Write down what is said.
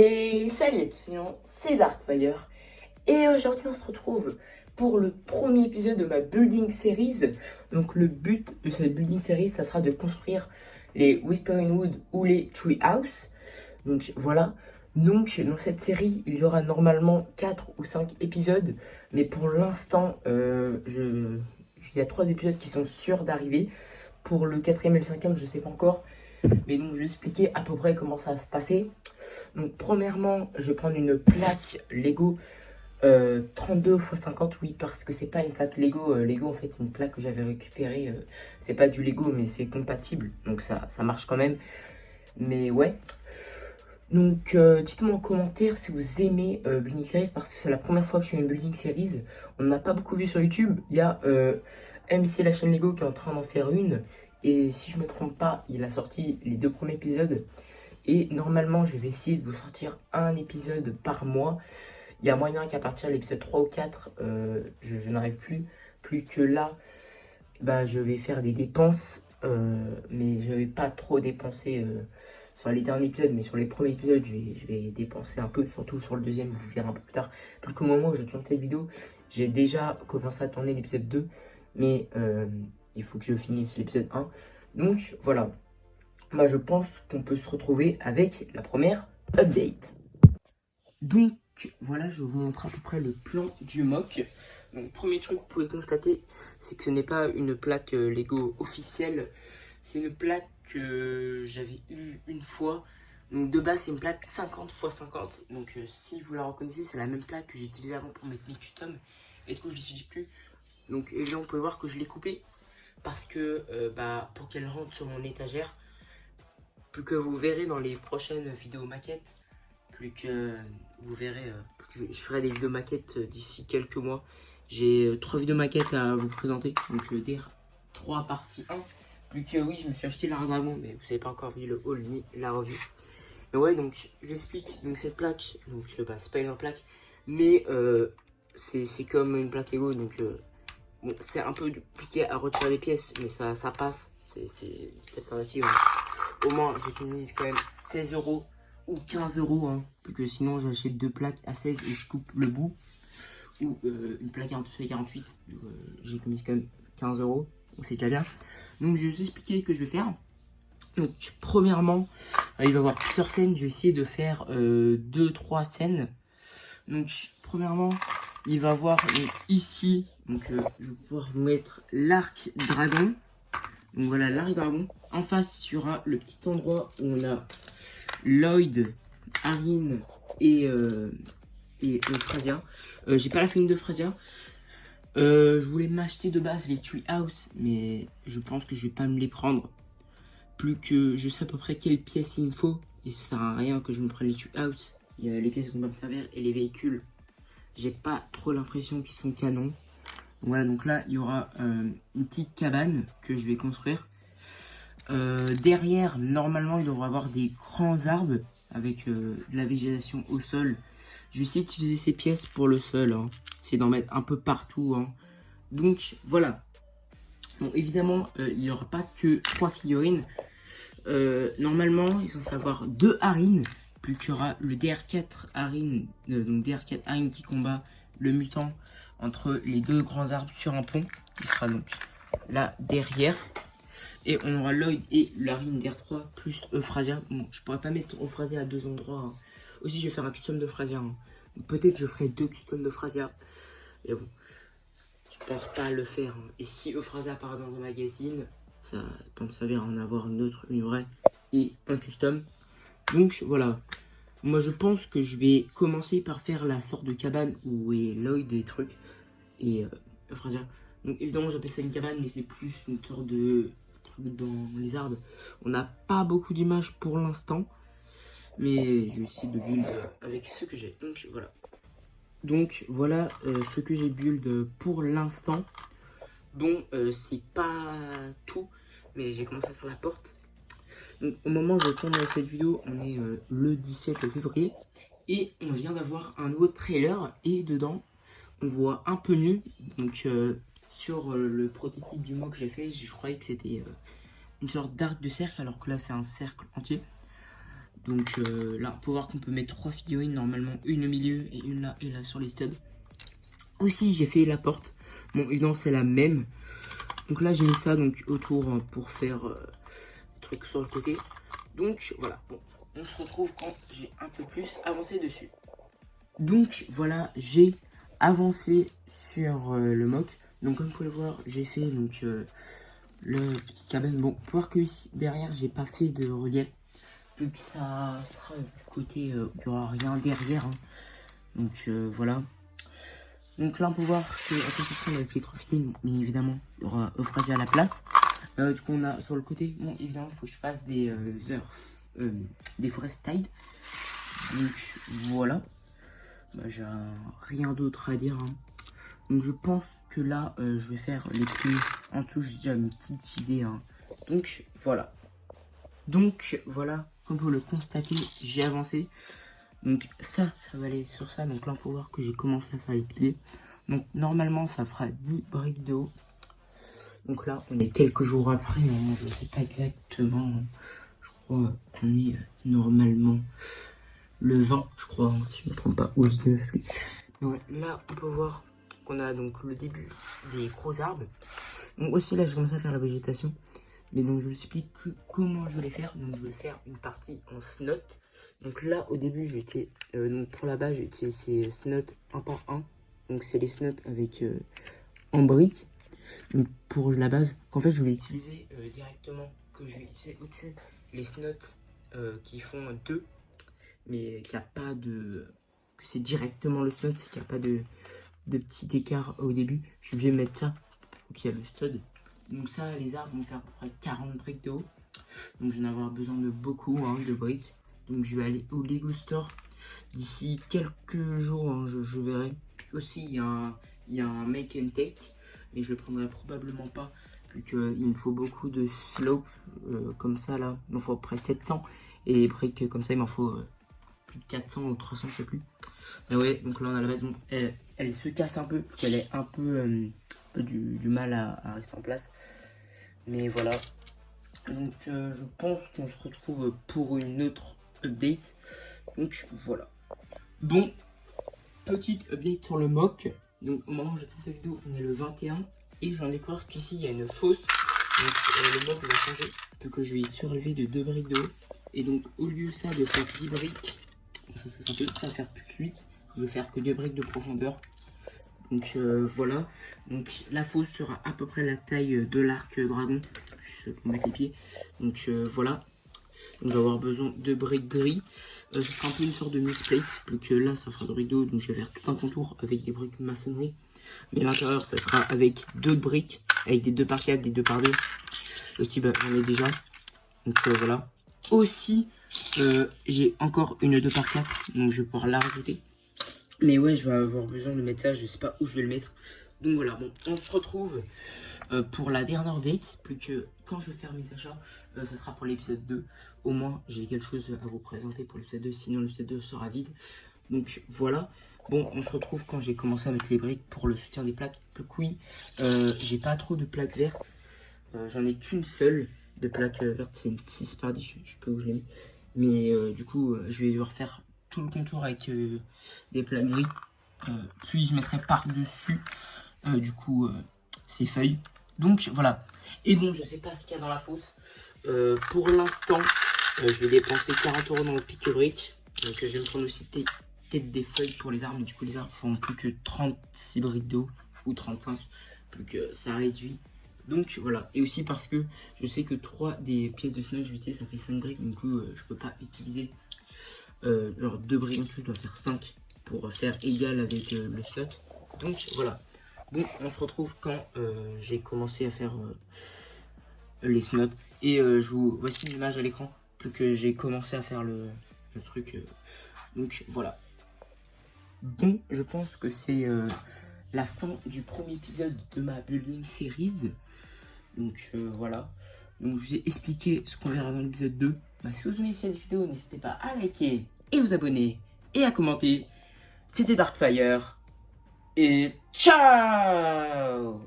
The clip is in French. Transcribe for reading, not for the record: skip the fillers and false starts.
Et salut à tous, c'est Darkfire. Et aujourd'hui on se retrouve pour le premier épisode de ma building series. Donc le but de cette building series, ça sera de construire les Whispering Wood ou les Tree House. Donc voilà. Donc dans cette série, il y aura normalement 4 ou 5 épisodes. Mais pour l'instant, il y a 3 épisodes qui sont sûrs d'arriver. Pour le 4e et le 5e, je ne sais pas encore. Mais donc je vais expliquer à peu près comment ça va se passer. Donc premièrement, je vais prendre une plaque Lego 32 x 50, oui, parce que c'est pas une plaque Lego. Lego en fait c'est une plaque que j'avais récupérée. C'est pas du Lego mais c'est compatible, donc ça marche quand même. Mais ouais. Donc dites-moi en commentaire si vous aimez Building Series, parce que c'est la première fois que je fais une Building Series. On n'a pas beaucoup vu sur YouTube. Il y a MC la chaîne Lego qui est en train d'en faire une. Et si je me trompe pas, il a sorti les 2 premiers épisodes. Et normalement, je vais essayer de vous sortir un épisode par mois. Il y a moyen qu'à partir de l'épisode 3 ou 4, je n'arrive plus que là, bah, je vais faire des dépenses. Mais je vais pas trop dépenser sur les derniers épisodes. Mais sur les premiers épisodes, je vais dépenser un peu. Surtout sur le deuxième, vous verrez un peu plus tard. Plus qu'au moment où je tourne cette vidéo, j'ai déjà commencé à tourner l'épisode 2. Mais il faut que je finisse l'épisode 1. Donc voilà. Moi je pense qu'on peut se retrouver avec la première update. Donc voilà, je vais vous montrer à peu près le plan du mock. Donc premier truc que vous pouvez constater, c'est que ce n'est pas une plaque Lego officielle. C'est une plaque que j'avais eue une fois. Donc de base c'est une plaque 50 x 50. Donc si vous la reconnaissez, c'est la même plaque que j'ai utilisée avant pour mettre mes customs. Et du coup je ne l'utilise plus. Donc et là vous pouvez voir que je l'ai coupée. Parce que pour qu'elle rentre sur mon étagère. Plus que vous verrez dans les prochaines vidéos maquettes, plus que vous verrez, je ferai des vidéos maquettes d'ici quelques mois. J'ai 3 vidéos maquettes à vous présenter, donc dire 3 parties 1. Plus que oui, je me suis acheté l'art dragon, mais vous n'avez pas encore vu le haul ni la revue. Mais ouais, donc j'explique. Donc cette plaque, donc c'est pas une plaque, mais c'est comme une plaque Lego, donc bon, c'est un peu compliqué à retirer les pièces, mais ça passe. C'est alternative. Au moins, j'économise quand même 16 € ou 15 €. Hein, parce que sinon, j'achète 2 plaques à 16 et je coupe le bout. Ou une plaque 48 à 48. J'économise quand même 15 €. Donc, c'est déjà bien. Donc, je vais vous expliquer ce que je vais faire. Donc, premièrement, il va y avoir plusieurs scènes. Je vais essayer de faire 2-3 scènes. Donc, premièrement, il va y avoir ici. Donc, je vais pouvoir mettre l'arc dragon. Donc voilà, l'arc dragon. En face, il y aura le petit endroit où on a Lloyd, Arin et Euphrasia. J'ai pas la fine de Euphrasia. Je voulais m'acheter de base les Tree House, mais je pense que je vais pas me les prendre. Plus que je sais à peu près quelle pièce il me faut. Et ça sert à rien que je me prenne les Tree House. Il y a les pièces vont pas me servir et les véhicules. J'ai pas trop l'impression qu'ils sont canons. Voilà, donc là, il y aura une petite cabane que je vais construire. Derrière, normalement, il devrait y avoir des grands arbres avec de la végétation au sol. Je vais essayer d'utiliser ces pièces pour le sol. Hein. C'est d'en mettre un peu partout. Hein. Donc, voilà. Donc, évidemment, il n'y aura pas que 3 figurines. Normalement, il sont censé avoir 2 Arin. Plus qu'il y aura le DR4 Arin. Donc, DR4 Arin qui combat le mutant entre les 2 grands arbres sur un pont. Qui sera donc là derrière. Et on aura Lloyd et l'Arin DR3 plus Euphrasia. Bon, je pourrais pas mettre Euphrasia à 2 endroits. Hein. Aussi, je vais faire un custom d'Euphrasia. Hein. Peut-être que je ferai 2 customs d'Euphrasia. Mais bon, je pense pas à le faire. Hein. Et si Euphrasia part dans un magazine, ça peut me servir à en avoir une autre, une vraie et un custom. Donc voilà. Moi, je pense que je vais commencer par faire la sorte de cabane où est Lloyd et trucs. Et Euphrasia. Donc évidemment, j'appelle ça une cabane, mais c'est plus une sorte de dans les arbres. On n'a pas beaucoup d'images pour l'instant, mais je vais essayer de build avec ce que j'ai. Donc voilà ce que j'ai build pour l'instant. Bon, c'est pas tout, mais j'ai commencé à faire la porte. Donc au moment où je tourne cette vidéo, on est le 17 février et on vient d'avoir un nouveau trailer et dedans on voit un peu mieux. Donc sur le prototype du mot que j'ai fait, je croyais que c'était une sorte d'arc de cercle, alors que là c'est un cercle entier. Donc là, on peut voir qu'on peut mettre 3 figurines normalement, une au milieu et une là et là sur les studs. Aussi, j'ai fait la porte. Bon, évidemment, c'est la même. Donc là, j'ai mis ça donc autour pour faire truc sur le côté. Donc voilà, bon, on se retrouve quand j'ai un peu plus avancé dessus. Donc voilà, j'ai avancé sur le mock. Donc comme vous pouvez le voir, j'ai fait donc le petit cabane. Bon, pour voir que ici, derrière, j'ai pas fait de relief. Vu que ça sera du côté, il n'y aura rien derrière. Hein. Donc voilà. Donc là, on peut voir que en construction avec les 3 figurines, bien évidemment, il y aura Euphrasia à la place. Du coup, on a sur le côté, bon, évidemment, il faut que je fasse des des forest tide. Donc voilà. Bah, j'ai rien d'autre à dire. Hein. Donc je pense que là, je vais faire les pieds en dessous. J'ai déjà une petite idée. Hein. Donc voilà. Donc voilà, comme vous le constatez, j'ai avancé. Donc ça va aller sur ça. Donc là, on peut voir que j'ai commencé à faire les piliers. Donc normalement, ça fera 10 briques de haut. Donc là, on est quelques jours après. Hein, je ne sais pas exactement. Je crois qu'on est normalement le 20, je crois, hein, si je ne me trompe pas. Ou le 19. Mais ouais, là, on peut voir qu'on a donc le début des gros arbres. Donc aussi, là, je commence à faire la végétation. Mais donc, je vous explique comment je vais les faire. Donc, je vais faire une partie en snot. Donc là, au début, j'étais donc pour la base, j'ai utilisé ces snots un par un. Donc, c'est les snots avec en briques. Donc, pour la base, qu'en fait, je voulais utiliser directement, que je vais utiliser au-dessus les snots qui font 2. Mais qu'il n'y a pas de... que c'est directement le snot, c'est qu'il n'y a pas de petit écart au début. Je suis obligé de mettre ça. Donc, il y a le stud. Donc ça, les arbres vont faire à peu près 40 briques de haut. Donc je vais en avoir besoin de beaucoup hein, de briques. Donc je vais aller au Lego Store d'ici quelques jours, hein, je verrai. Aussi, il y a un make and take, mais je le prendrai probablement pas, vu qu'il me faut beaucoup de slope comme ça là. Il m'en faut à peu près 700. Et les briques comme ça, il m'en faut plus de 400 ou 300, je sais plus. Mais ouais, donc là on a la base. Bon, elle se casse un peu, parce qu'elle est un peu du mal à rester en place. Mais voilà. Donc je pense qu'on se retrouve pour une autre update. Donc voilà. Bon, petite update sur le mock. Donc au moment où je tourne cette vidéo, on est le 21. Et j'en découvre qu'ici il y a une fosse. Donc le mock va changer. Vu que je vais surélever de 2 briques de haut. Et donc au lieu ça de faire 10 briques, ça va faire plus que 8. Je vais faire que 2 briques de profondeur. Donc voilà, donc la fosse sera à peu près la taille de l'arc dragon, juste pour mettre les pieds. Donc voilà, on va avoir besoin de briques gris. Ce sera un peu une sorte de misplate, donc là ça fera de briques d'eau, donc je vais faire tout un contour avec des briques maçonnerie. Mais à l'intérieur ça sera avec 2 briques, avec des 2 par 4, des 2 par 2. Aussi bah, j'en ai déjà, donc voilà. Aussi j'ai encore une 2 par 4, donc je vais pouvoir la rajouter. Mais ouais, je vais avoir besoin de mettre ça, je sais pas où je vais le mettre. Donc voilà, bon, on se retrouve pour la dernière update. Plus que quand je vais faire mes achats, ça sera pour l'épisode 2. Au moins, j'ai quelque chose à vous présenter pour l'épisode 2, sinon l'épisode 2 sera vide. Donc voilà, bon, on se retrouve quand j'ai commencé à mettre les briques pour le soutien des plaques. Donc oui, j'ai pas trop de plaques vertes. J'en ai qu'une seule de plaque verte, c'est une 6 par 10, je sais pas où je l'ai mis. Mais du coup, je vais devoir faire tout le contour avec des plaques gris. Puis je mettrai par-dessus du coup ces feuilles. Donc voilà. Et bon, je sais pas ce qu'il y a dans la fosse. Pour l'instant, je vais dépenser 40 € dans le pique-brique. Donc je vais me prendre aussi peut-être des feuilles pour les arbres. Mais du coup, les arbres font plus que 36 briques d'eau ou 35. Donc ça réduit. Donc voilà. Et aussi parce que je sais que 3 des pièces de snow, je vais utiliser, ça fait 5 briques. Du coup, je peux pas utiliser alors 2 briques en dessous, je dois faire 5 pour faire égal avec le slot. Donc voilà. Bon, on se retrouve quand j'ai commencé à faire les slots. Et je vous voici une image à l'écran. Plus que j'ai commencé à faire le truc. Donc voilà. Bon, je pense que c'est la fin du premier épisode de ma building series. Donc voilà. Donc je vous ai expliqué ce qu'on verra dans l'épisode 2. Bah, si vous aimez cette vidéo, n'hésitez pas à liker et vous abonner et à commenter. C'était Darkfire et ciao!